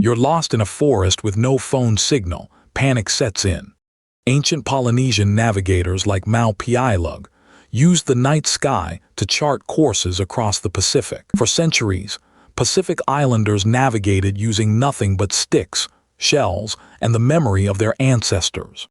You're lost in a forest with no phone signal. Panic sets in. Ancient Polynesian navigators like Mau Piailug used the night sky to chart courses across the Pacific. For centuries, Pacific Islanders navigated using nothing but sticks, shells, and the memory of their ancestors.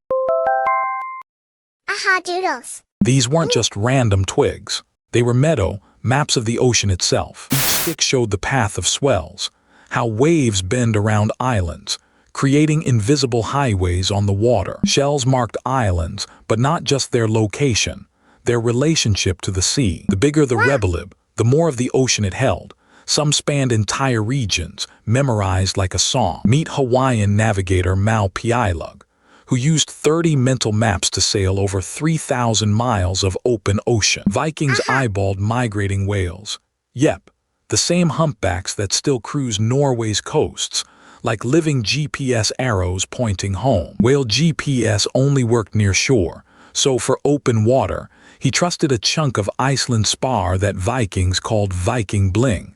Aha, Doodles. These weren't just random twigs. They were meddo, maps of the ocean itself. Each stick showed the path of swells, how waves bend around islands, creating invisible highways on the water. Shells marked islands, but not just their location, their relationship to the sea. The bigger the relied, the more of the ocean it held. Some spanned entire regions, memorized like a song. Meet Hawaiian navigator Mau Piailug, who used 30 mental maps to sail over 3,000 miles of open ocean. Vikings eyeballed migrating whales. Yep, the same humpbacks that still cruise Norway's coasts, like living GPS arrows pointing home. Whale GPS only worked near shore, so for open water, he trusted a chunk of Iceland spar that Vikings called Viking bling,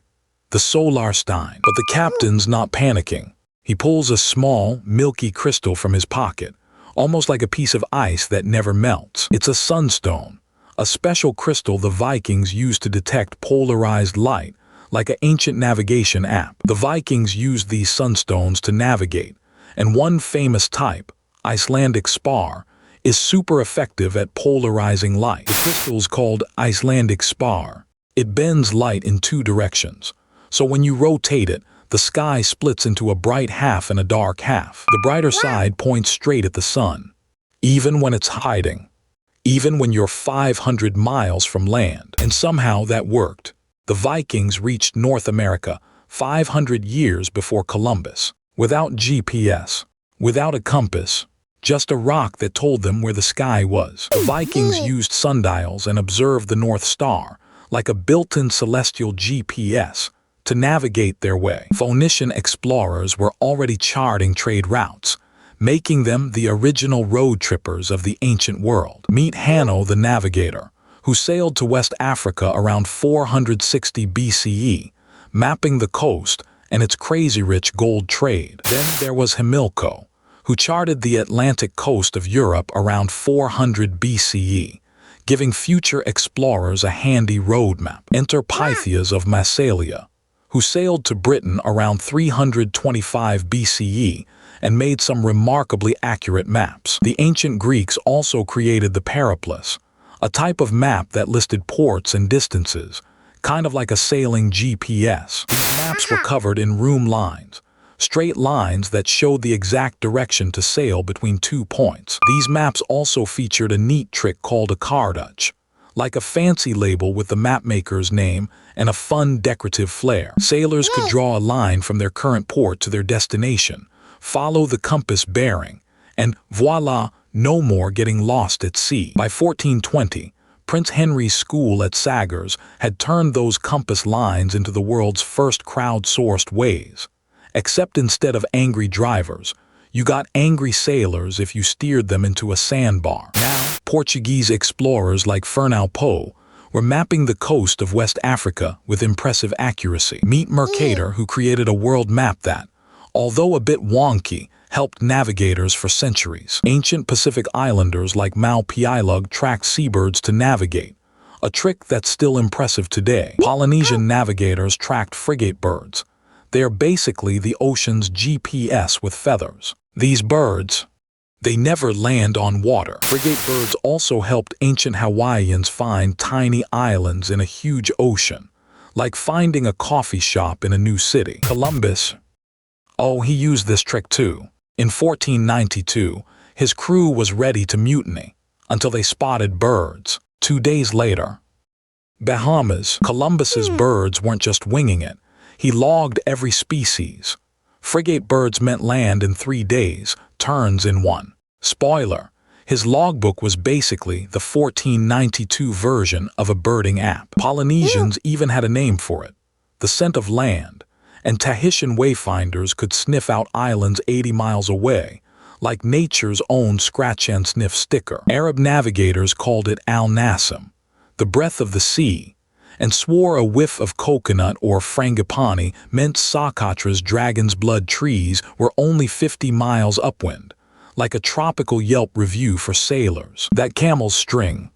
the solarstein. But the captain's not panicking. He pulls a small, milky crystal from his pocket, almost like a piece of ice that never melts. It's a sunstone, a special crystal the Vikings used to detect polarized light, like an ancient navigation app. The Vikings used these sunstones to navigate, and one famous type, Icelandic spar, is super effective at polarizing light. The crystal's called Icelandic spar. It bends light in two directions, so when you rotate it, the sky splits into a bright half and a dark half. The brighter side points straight at the sun, even when it's hiding, even when you're 500 miles from land. And somehow that worked. The Vikings reached North America 500 years before Columbus, without GPS, without a compass, just a rock that told them where the sky was. The Vikings used sundials and observed the North Star, like a built-in celestial GPS, to navigate their way. Phoenician explorers were already charting trade routes, making them the original road trippers of the ancient world. Meet Hanno the navigator, who sailed to West Africa around 460 BCE, mapping the coast and its crazy-rich gold trade. Then there was Hamilco, who charted the Atlantic coast of Europe around 400 BCE, giving future explorers a handy roadmap. Enter Pythias of Massalia, who sailed to Britain around 325 BCE and made some remarkably accurate maps. The ancient Greeks also created the periplus, a type of map that listed ports and distances, kind of like a sailing GPS. These maps were covered in rhumb lines, straight lines that showed the exact direction to sail between 2 points. These maps also featured a neat trick called a kaartje, like a fancy label with the mapmaker's name and a fun decorative flair. Sailors could draw a line from their current port to their destination, follow the compass bearing, and voila, no more getting lost at sea. By 1420, Prince Henry's school at Sagres had turned those compass lines into the world's first crowd-sourced ways. Except instead of angry drivers, you got angry sailors if you steered them into a sandbar. Now, Portuguese explorers like Fernão Po were mapping the coast of West Africa with impressive accuracy. Meet Mercator, who created a world map that, although a bit wonky, helped navigators for centuries. Ancient Pacific Islanders like Mau Piailug tracked seabirds to navigate, a trick that's still impressive today. Polynesian navigators tracked frigate birds. They are basically the ocean's GPS with feathers. These birds, they never land on water. Frigate birds also helped ancient Hawaiians find tiny islands in a huge ocean, like finding a coffee shop in a new city. Columbus, oh, he used this trick too. In 1492, his crew was ready to mutiny until they spotted birds. 2 days later, Bahamas, Columbus's birds weren't just winging it. He logged every species. Frigate birds meant land in 3 days, turns in 1. Spoiler, his logbook was basically the 1492 version of a birding app. Polynesians even had a name for it, the scent of land, and Tahitian wayfinders could sniff out islands 80 miles away, like nature's own scratch-and-sniff sticker. Arab navigators called it al-Nasim, the breath of the sea, and swore a whiff of coconut or frangipani meant Socotra's dragon's blood trees were only 50 miles upwind, like a tropical Yelp review for sailors. That camel's string.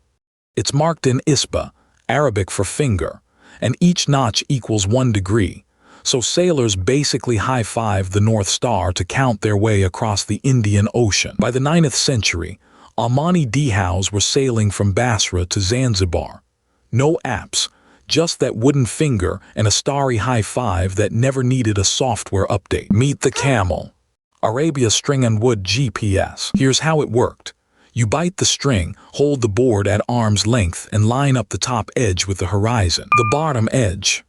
It's marked in isba, Arabic for finger, and each notch equals 1 degree, so sailors basically high-fived the North Star to count their way across the Indian Ocean. By the 9th century, Almani dhows were sailing from Basra to Zanzibar. No apps, just that wooden finger and a starry high-five that never needed a software update. Meet the camel. Arabia String and Wood GPS. Here's how it worked. You bite the string, hold the board at arm's length, and line up the top edge with the horizon. The bottom edge.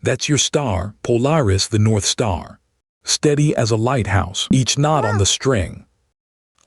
That's your star, Polaris, the North Star. Steady as a lighthouse, each knot on the string.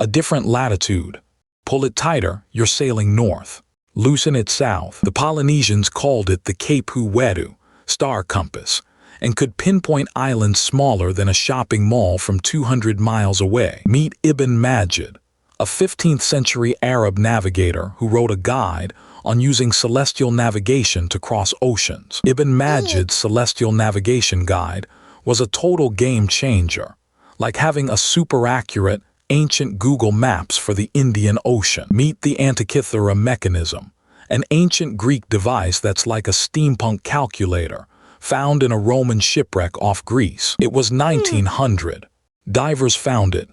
A different latitude. Pull it tighter, you're sailing north. Loosen it south. The Polynesians called it the Cape Wedu, star compass, and could pinpoint islands smaller than a shopping mall from 200 miles away. Meet Ibn Majid, a 15th century Arab navigator who wrote a guide on using celestial navigation to cross oceans. Ibn Majid's celestial navigation guide was a total game changer, like having a super accurate, ancient Google Maps for the Indian Ocean. Meet the Antikythera mechanism, an ancient Greek device that's like a steampunk calculator, found in a Roman shipwreck off Greece. It was 1900. Divers found it,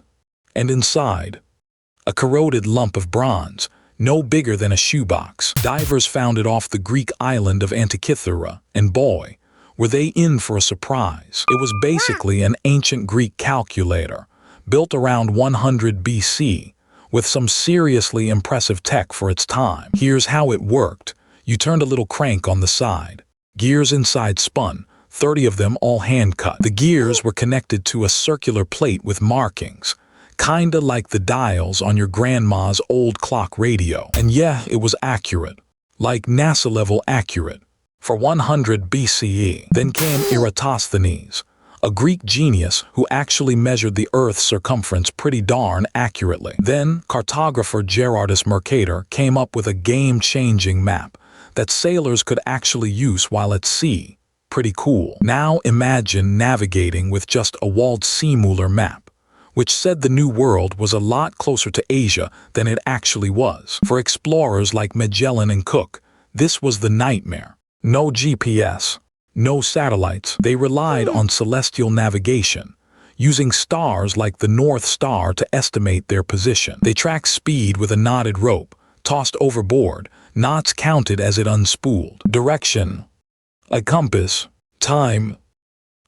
and inside, a corroded lump of bronze, no bigger than a shoebox. Divers found it off the Greek island of Antikythera, and boy, were they in for a surprise. It was basically an ancient Greek calculator, built around 100 BC, with some seriously impressive tech for its time. Here's how it worked. You turned a little crank on the side. Gears inside spun, 30 of them all hand-cut. The gears were connected to a circular plate with markings, kinda like the dials on your grandma's old clock radio. And yeah, it was accurate, like NASA-level accurate, for 100 BCE. Then came Eratosthenes, a Greek genius who actually measured the Earth's circumference pretty darn accurately. Then cartographer Gerardus Mercator came up with a game-changing map that sailors could actually use while at sea. Pretty cool. Now imagine navigating with just a Walt Seemuller map, which said the New World was a lot closer to Asia than it actually was. For explorers like Magellan and Cook, this was the nightmare. No GPS, no satellites. They relied on celestial navigation, using stars like the North Star to estimate their position. They tracked speed with a knotted rope, tossed overboard, knots counted as it unspooled. Direction, a compass. Time,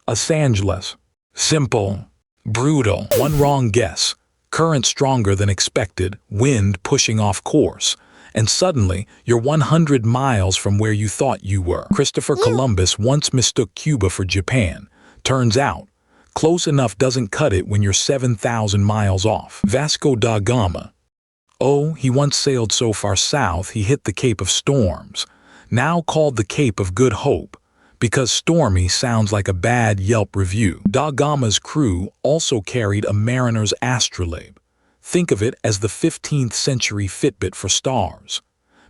a sangeless. Simple, brutal. One wrong guess, current stronger than expected, wind pushing off course, and suddenly you're 100 miles from where you thought you were. Christopher Columbus once mistook Cuba for Japan. Turns out, close enough doesn't cut it when you're 7,000 miles off. Vasco da Gama. Oh, he once sailed so far south he hit the Cape of Storms, now called the Cape of Good Hope, because stormy sounds like a bad Yelp review. Da Gama's crew also carried a mariner's astrolabe. Think of it as the 15th century Fitbit for stars,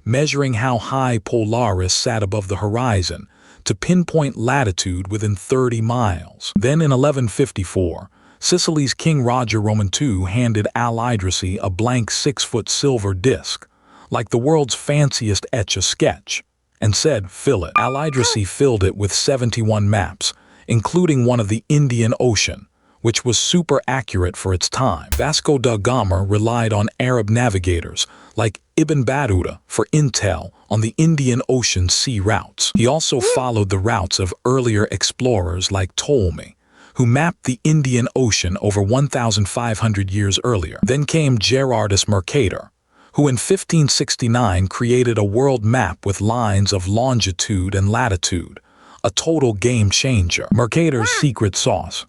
measuring how high Polaris sat above the horizon to pinpoint latitude within 30 miles. Then in 1154, Sicily's King Roger Roman II handed Al-Idrisi a blank 6-foot silver disc, like the world's fanciest etch-a-sketch, and said, "Fill it." Al-Idrisi filled it with 71 maps, including one of the Indian Ocean, which was super accurate for its time. Vasco da Gama relied on Arab navigators like Ibn Battuta for intel on the Indian Ocean sea routes. He also followed the routes of earlier explorers like Ptolemy, who mapped the Indian Ocean over 1,500 years earlier. Then came Gerardus Mercator, who in 1569 created a world map with lines of longitude and latitude, a total game changer. Mercator's secret sauce: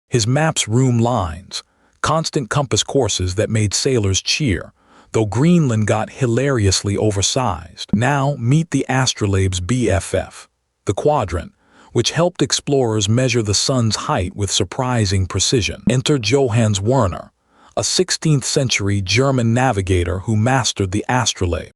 his maps rhumb lines, constant compass courses that made sailors cheer, though Greenland got hilariously oversized. Now meet the astrolabe's BFF, the quadrant, which helped explorers measure the sun's height with surprising precision. Enter Johannes Werner, a 16th century German navigator who mastered the astrolabe.